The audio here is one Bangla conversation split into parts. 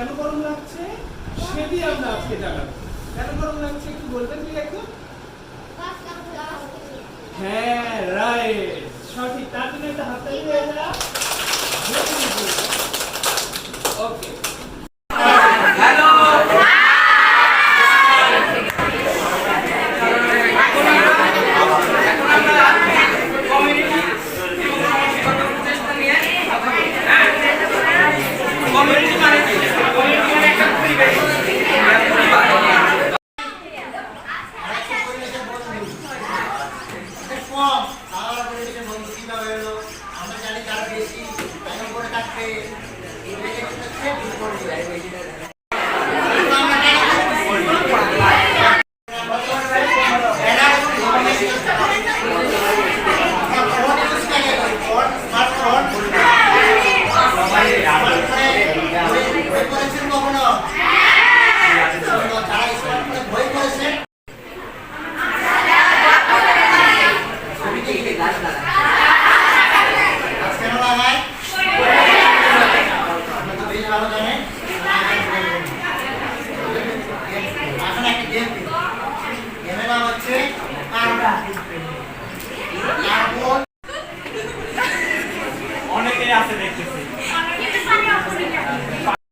কেন গরম লাগছে সেটি আমরা আজকে জানাবো। কেন গরম লাগছে একটু বলবেন কি একদম? হ্যাঁ রাইট, সঠিক। তার জন্য একটা হাততালি হয়ে যাও। ওকে, অনেকেই আছে দেখতেছি।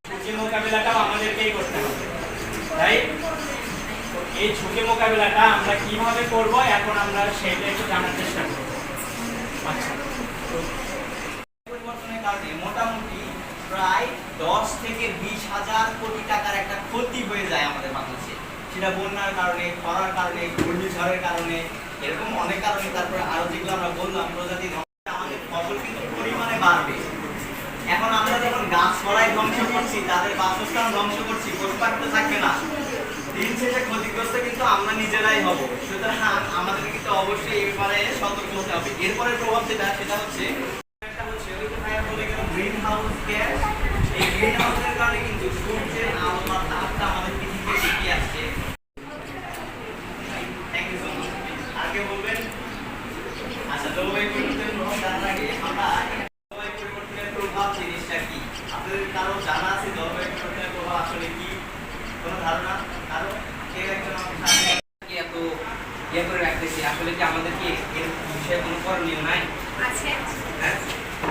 ঝুঁকি মোকাবিলাটাও আমাদেরকেই করতে হবে, তাই এই ঝুঁকি মোকাবিলাটা আমরা কিভাবে করব এখন আমরা সেটা একটু জানার চেষ্টা করব। আচ্ছা, পরিবর্তনের কারণে মোটামুটি প্রায় 10 থেকে 20,000 কোটি টাকার একটা ক্ষতি হয়ে যায় আমাদের বাংলাদেশে। সেটা বন্যার কারণে, খরার কারণে, ঘূর্ণিঝড়ের কারণে, এরকম অনেক কারণে। তারপরে আরো যেগুলো আমরা বললাম প্রজাতি আমাদের ফসল কিন্তু পরিমাণে বাড়বে। এখন আমরা যখন গাছ ছড়াই ধ্বংস করছি, তাদের বাসস্থান ধ্বংস করছি, পশু পাখি তো থাকবে না। দিন শেষে ক্ষতিগ্রস্ত কিন্তু আমরা নিজেরাই হব। সুতরাং আমাদের কিন্তু অবশ্যই এই ব্যাপারে সতর্ক হতে হবে। এরপরে প্রভাব যেটা, সেটা হচ্ছে একটা হচ্ছে ওই যে ভাইয়া বলে গেল গ্রিন হাউস গ্যাস। এই গ্রিন হাউসের কারণে কিন্তু সূর্যের আলো বা তাপটা আমাদের পৃথিবীতে টিকে আসছে। Thank you so much. আগে বলবেন। আচ্ছা, জলবায়ু পরিবর্তনের প্রভাব জানার আগে আমরা জলবায়ু পরিবর্তনের প্রভাব জিনিসটা কি আপনাদের কারো জানা আছে? জলবায়ু পরিবর্তনের প্রভাব আসলে কি? কোনো ধারণা? কারো কেউ একজন আমাকে এত ইয়ে করে রাখতেছি, আসলে কি আমাদের কি এর বিষয়ে কোনো করণীয় নাই? আছে। হ্যাঁ,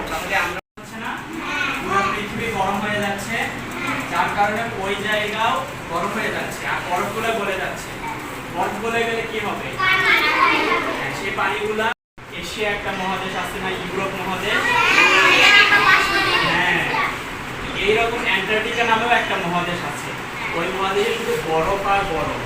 তাহলে আমরা হচ্ছে না পুরো পৃথিবী গরম হয়ে যাচ্ছে, যার কারণে ওই জায়গাও গরম হয়ে যাচ্ছে আর বরফগুলো গলে যাচ্ছে। বরফ গলে গেলে কি হবে? সেই পানিগুলা এশিয়া একটা মহাদেশ আছে না, ইউরোপ মহাদেশ, হ্যাঁ, এইরকম অ্যান্টার্কটিকা নামেও একটা মহাদেশ আছে। ওই মহাদেশে শুধু বরফ আর বরফ।